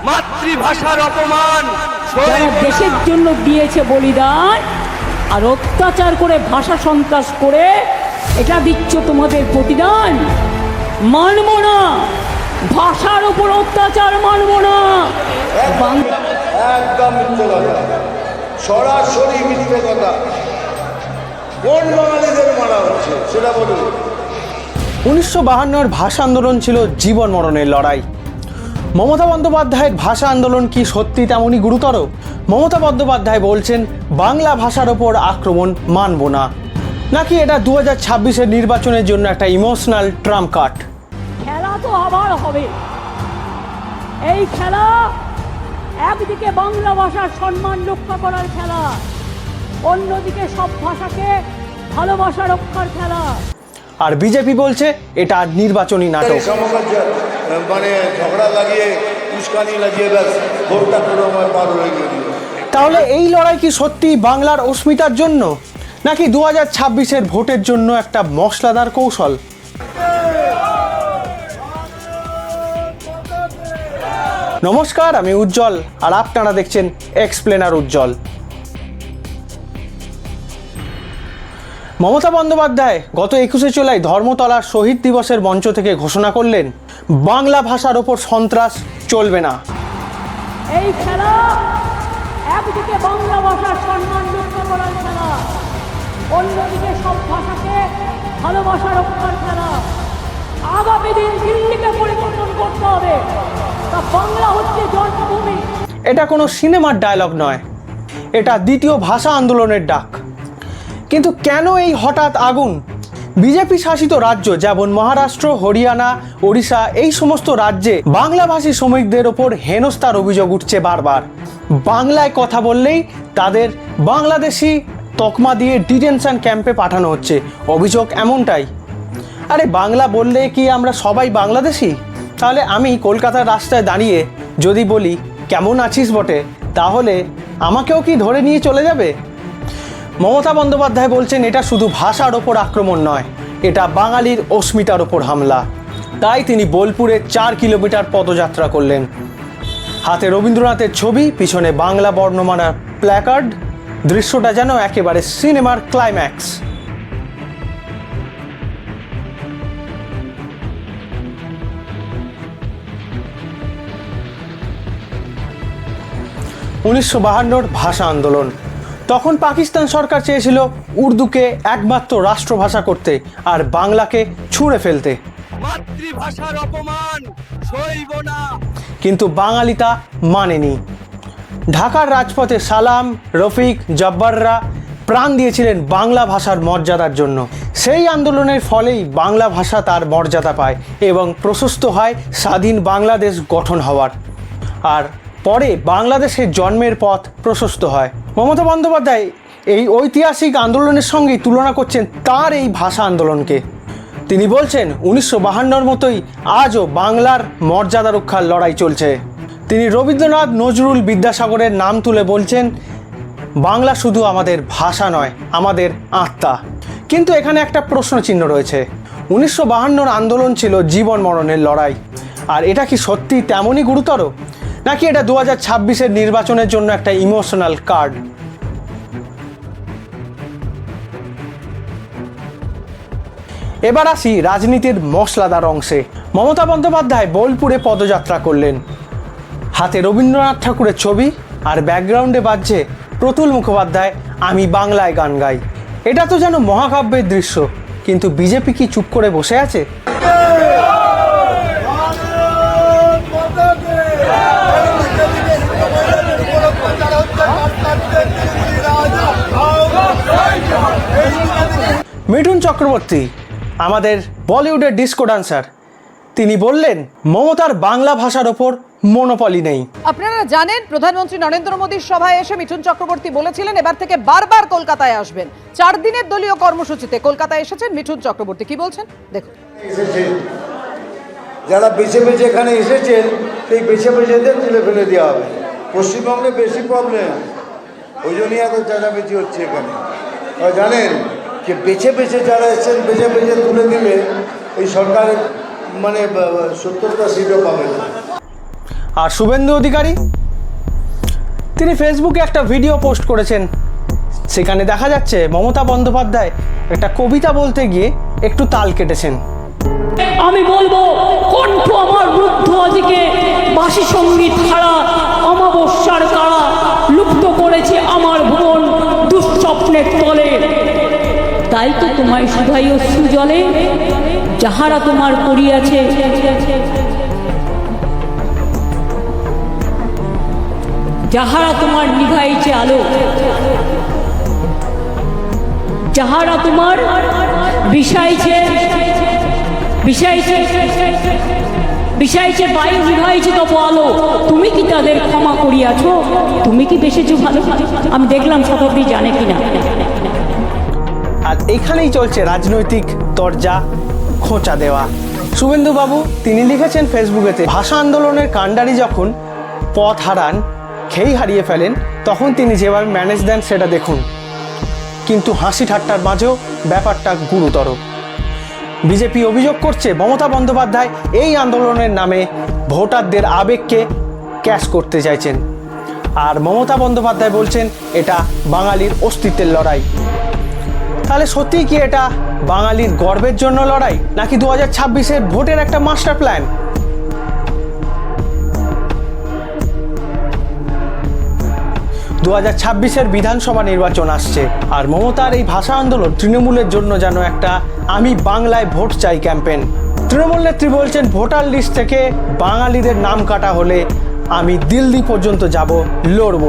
মাতৃভাষার অপমান, যারা দেশের জন্য দিয়েছে বলিদান আর অত্যাচার করে ভাষা সন্ত্রাস করে এটা দিচ্ছ তোমাদের প্রতিদান। মানব না, ভাষার উপর অত্যাচার মানব না। একদম মিথ্যে কথা, সরাসরি মিথ্যে কথা। কোন বাঙালিদের মারা হচ্ছে সেটা বলুন। 1952 ভাষা আন্দোলন ছিল জীবন মরণের লড়াই। মমতা বন্দ্যোপাধ্যায়ের ভাষা আন্দোলন কি সত্যি তেমনই গুরুতর? মমতা বন্দ্যোপাধ্যায় বলছেন বাংলা ভাষার ওপর আক্রমণ মানব না, নাকি এটা 2026-এর নির্বাচনের জন্য একটা ইমোশনাল ট্রাম্প কার্ড? খেলা তো আবার হবে। এই খেলা একদিকে বাংলা ভাষার সম্মান রক্ষা করার খেলা, অন্যদিকে সব ভাষাকে ভালোবাসা রক্ষার খেলা। আর বিজেপি বলছে এটা নির্বাচনী নাটক। মানে ঝগড়া লাগিয়ে, উস্কানি লাগিয়ে ব্যাস ভোটটা পুরো পার হয়ে গেল। তাহলে এই লড়াই কি সত্যি বাংলার অস্মিতার জন্য, নাকি 2026-এর ভোটের জন্য একটা মশলাদার কৌশল? নমস্কার, আমি উজ্জ্বল আর আপনারা দেখছেন এক্সপ্লেনার উজ্জ্বল। মমতা বন্দ্যোপাধ্যায় গত 21শে জুলাই ধর্মতলার শহীদ দিবসের মঞ্চ থেকে ঘোষণা করলেন বাংলা ভাষার ওপর সন্ত্রাস চলবে না। এই খেলা একদিকে বাংলা ভাষার সম্মান রক্ষা করার খেলা, অন্যদিকে সব ভাষাকে ভালোবাসা রক্ষার খেলা। আগামী দিন দিল্লিকে পরিবর্তন করতে হবে, তা বাংলা হচ্ছে জন্মভূমি। এটা কোনো সিনেমার ডায়লগ নয়, এটা দ্বিতীয় ভাষা আন্দোলনের ডাক। কিন্তু কেন এই হঠাৎ আগুন? বিজেপি শাসিত রাজ্য যেমন মহারাষ্ট্র, হরিয়ানা, ওড়িশা, এই সমস্ত রাজ্যে বাংলাভাষী শ্রমিকদের ওপর হেনস্থার অভিযোগ উঠছে বারবার। বাংলায় কথা বললেই তাদের বাংলাদেশি তকমা দিয়ে ডিটেনশন ক্যাম্পে পাঠানো হচ্ছে, অভিযোগ এমনটাই। আরে বাংলা বললে কি আমরা সবাই বাংলাদেশি? তাহলে আমি কলকাতার রাস্তায় দাঁড়িয়ে যদি বলি কেমন আছিস বটে, তাহলে আমাকেও কি ধরে নিয়ে চলে যাবে? মমতা বন্দ্যোপাধ্যায় বলছেন এটা শুধু ভাষার ওপর আক্রমণ নয়, এটা বাঙালির অস্মিতার ওপর হামলা। তাই তিনি বোলপুরে 4 কিলোমিটার পদযাত্রা করলেন। হাতে রবীন্দ্রনাথের ছবি, পিছনে বাংলা বর্ণমালার প্ল্যাকার্ড। দৃশ্যটা যেন একেবারে সিনেমার ক্লাইম্যাক্স। উনিশশো 1952 ভাষা আন্দোলন। তখন পাকিস্তান সরকার চেয়েছিল উর্দুকে একমাত্র রাষ্ট্রভাষা করতে আর বাংলাকে ছুঁড়ে ফেলতে। মাতৃভাষার অপমান সইব না। কিন্তু বাঙালি তা মানেনি। ঢাকার রাজপথে সালাম, রফিক, জব্বাররা প্রাণ দিয়েছিলেন বাংলা ভাষার মর্যাদার জন্য। সেই আন্দোলনের ফলেই বাংলা ভাষা তার মর্যাদা পায় এবং প্রশস্ত হয় স্বাধীন বাংলাদেশ গঠন হওয়ার। আর পরে বাংলাদেশের জন্মের পথ প্রশস্ত হয়। মমতা বন্দ্যোপাধ্যায় এই ঐতিহাসিক আন্দোলনের সঙ্গেই তুলনা করছেন তার এই ভাষা আন্দোলনকে। তিনি বলছেন 1952 মতোই আজও বাংলার মর্যাদা রক্ষার লড়াই চলছে। তিনি রবীন্দ্রনাথ, নজরুল, বিদ্যাসাগরের নাম তুলে বলছেন বাংলা শুধু আমাদের ভাষা নয়, আমাদের আত্মা। কিন্তু এখানে একটা প্রশ্নচিহ্ন রয়েছে। 1952 আন্দোলন ছিল জীবন মরণের লড়াই, আর এটা কি সত্যি তেমনই গুরুতর, নাকি এটা 2026-এর নির্বাচনের জন্য একটা ইমোশনাল কার্ড? এবার আসি রাজনীতির মশলাদার অংশে। মমতা বন্দ্যোপাধ্যায় বোলপুরে পদযাত্রা করলেন। হাতে রবীন্দ্রনাথ ঠাকুরের ছবি আর ব্যাকগ্রাউন্ডে বাজছে প্রতুল মুখোপাধ্যায় আমি বাংলায় গান গাই। এটা তো যেন মহাকাব্যের দৃশ্য। কিন্তু বিজেপি কি চুপ করে বসে আছে? মিঠুন চক্রবর্তী, আমাদের বলিউডের ডিস্কো ডান্সার, তিনি বললেন মমতার বাংলা ভাষার ওপর মনোপলি নেই। আপনারা জানেন প্রধানমন্ত্রী নরেন্দ্র মোদীর সভায় এসে মিঠুন চক্রবর্তী বলেছিলেন এবার থেকে বারবার কলকাতায় আসবেন। 4 দিনের দলীয় কর্মসূচিতে কলকাতায় এসেছেন মিঠুন চক্রবর্তী। কি বলছেন দেখুন। যারা বেছে বেছে এখানে এসেছেন সেই বেছে বেছেদের তুলে ফেলে দেওয়া হবে। পশ্চিমবঙ্গে বেশি প্রবলেম, ওই জন্যই এত চেঁচামেচি হচ্ছে এখানে। জানেন যে বেছে বেছে যারা এসেছেন বেছে বেছে তুলে দিলে এই সরকার মানে 70টা সিটও পাবে না। আর শুভেন্দু অধিকারী তিনি ফেসবুকে একটা ভিডিও পোস্ট করেছেন, সেখানে দেখা যাচ্ছে মমতা বন্দ্যোপাধ্যায় একটা কবিতা বলতে গিয়ে একটু তাল কেটেছেন। আমি বলবো, কণ্ঠ আমার রুদ্ধ আজকে, বাসি সঙ্গীত হারা অমাবস্যার কারা, লুপ্ত করেছে আমার ভুবন দুঃস্বপ্নের তলে। তাই তো তোমায় শুধাই অশ্রু জলে, যাহারা তোমার করিয়াছে যাহারা তোমার নিভাইছে আলো, যাহারা তোমার বিষাইছে বায়ু নিভাইছে তবু আলো, তুমি কি তাদের ক্ষমা করিয়াছ? তুমি কি বেসেছো ভালো? আমি দেখলাম শতাব্দী জানে কিনা। আর এখানেই চলছে রাজনৈতিক তরজা খোঁচা দেওয়া। শুভেন্দু বাবু তিনি লিখেছেন ফেসবুকেতে, ভাষা আন্দোলনের কাণ্ডারি যখন পথ হারান, খেই হারিয়ে ফেলেন, তখন তিনি যেভাবে ম্যানেজ দেন সেটা দেখুন। কিন্তু হাসি ঠাট্টার মাঝেও ব্যাপারটা গুরুতর। বিজেপি অভিযোগ করছে মমতা বন্দ্যোপাধ্যায় এই আন্দোলনের নামে ভোটারদের আবেগকে ক্যাশ করতে চাইছেন। আর মমতা বন্দ্যোপাধ্যায় বলছেন এটা বাঙালির অস্তিত্বের লড়াই। তাহলে সত্যিই কি এটা বাঙালির গর্বের জন্য লড়াই, নাকি 2026-এর ভোটের একটা মাস্টার প্ল্যান? দু 2026-এর বিধানসভা নির্বাচন আসছে, আর মমতার এই ভাষা আন্দোলন তৃণমূলের জন্য যেন একটা আমি বাংলায় ভোট চাই ক্যাম্পেন। তৃণমূল নেত্রী বলছেন ভোটার লিস্ট থেকে বাঙালিদের নাম কাটা হলে আমি দিল্লি পর্যন্ত যাব, লড়ব।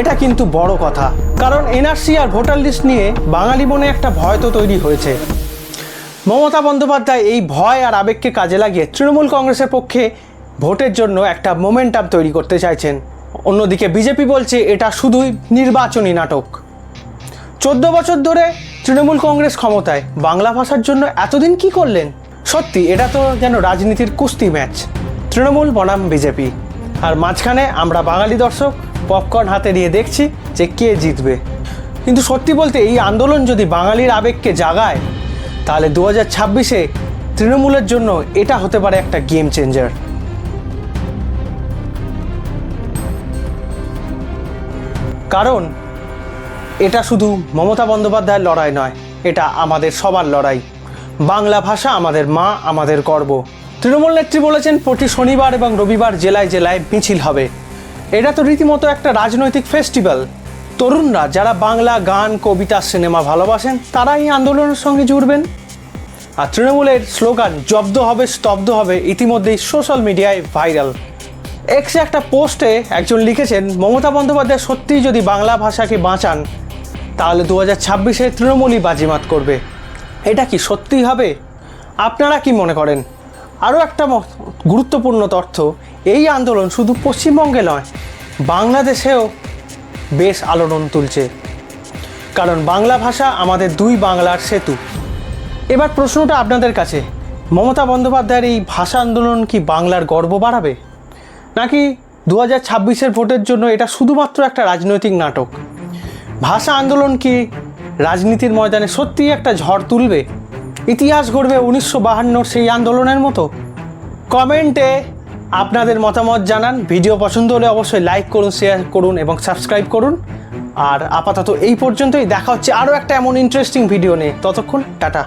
এটা কিন্তু বড় কথা, কারণ এনআরসি আর ভোটার লিস্ট নিয়ে বাঙালি মনে একটা ভয় তো তৈরি হয়েছে। মমতা বন্দ্যোপাধ্যায় এই ভয় আর আবেগকে কাজে লাগিয়ে তৃণমূল কংগ্রেসের পক্ষে ভোটের জন্য একটা মোমেন্টাম তৈরি করতে চাইছেন। অন্যদিকে বিজেপি বলছে এটা শুধুই নির্বাচনী নাটক। 14 বছর ধরে তৃণমূল কংগ্রেস ক্ষমতায়, বাংলা ভাষার জন্য এতদিন কি করলেন? সত্যি এটা তো যেন রাজনীতির কুস্তি ম্যাচ, তৃণমূল বনাম বিজেপি। আর মাঝখানে আমরা বাঙালি দর্শক পপকর্ন হাতে নিয়ে দেখছি যে কে জিতবে। কিন্তু সত্যি বলতে এই আন্দোলন যদি বাঙালির আবেগকে জাগায়, তাহলে 2026-এ তৃণমূলের জন্য এটা হতে পারে একটা গেম চেঞ্জার। কারণ এটা শুধু মমতা বন্দ্যোপাধ্যায়ের লড়াই নয়, এটা আমাদের সবার লড়াই। বাংলা ভাষা আমাদের মা, আমাদের গর্ব। তৃণমূল নেত্রী বলেছেন প্রতি শনিবার এবং রবিবার জেলায় জেলায় মিছিল হবে। এটা তো রীতিমতো একটা রাজনৈতিক ফেস্টিভ্যাল। তরুণরা যারা বাংলা গান, কবিতা, সিনেমা ভালোবাসেন তারা এই আন্দোলনের সঙ্গে জুড়বেন। আর তৃণমূলের স্লোগান জব্দ হবে স্তব্ধ হবে ইতিমধ্যেই সোশ্যাল মিডিয়ায় ভাইরাল। এক্সে একটা পোস্টে একজন লিখেছেন, মমতা বন্দ্যোপাধ্যায় সত্যিই যদি বাংলা ভাষাকে বাঁচান তাহলে 2026-এ তৃণমূলই বাজিমাত করবে। এটা কি সত্যিই হবে? আপনারা কি মনে করেন? আরও একটা গুরুত্বপূর্ণ তথ্য, এই আন্দোলন শুধু পশ্চিমবঙ্গে নয়, বাংলাদেশেও বেশ আলোড়ন তুলছে। কারণ বাংলা ভাষা আমাদের দুই বাংলার সেতু। এবার প্রশ্নটা আপনাদের কাছে, মমতা বন্দ্যোপাধ্যায়ের এই ভাষা আন্দোলন কি বাংলার গর্ব বাড়াবে, নাকি 2026-এর ভোটের জন্য এটা শুধুমাত্র একটা রাজনৈতিক নাটক? ভাষা আন্দোলন কি রাজনীতির ময়দানে সত্যিই একটা ঝড় তুলবে? ইতিহাস গড়বে 1952-র সেই আন্দোলনের মতো? কমেন্টে আপনাদের মতামত জানান। ভিডিও পছন্দ হলে অবশ্যই লাইক করুন, শেয়ার করুন এবং সাবস্ক্রাইব করুন। আর আপাতত এই পর্যন্তই, দেখা হচ্ছে আরও একটা এমন ইন্টারেস্টিং ভিডিও নিয়ে। ততক্ষণ টাটা।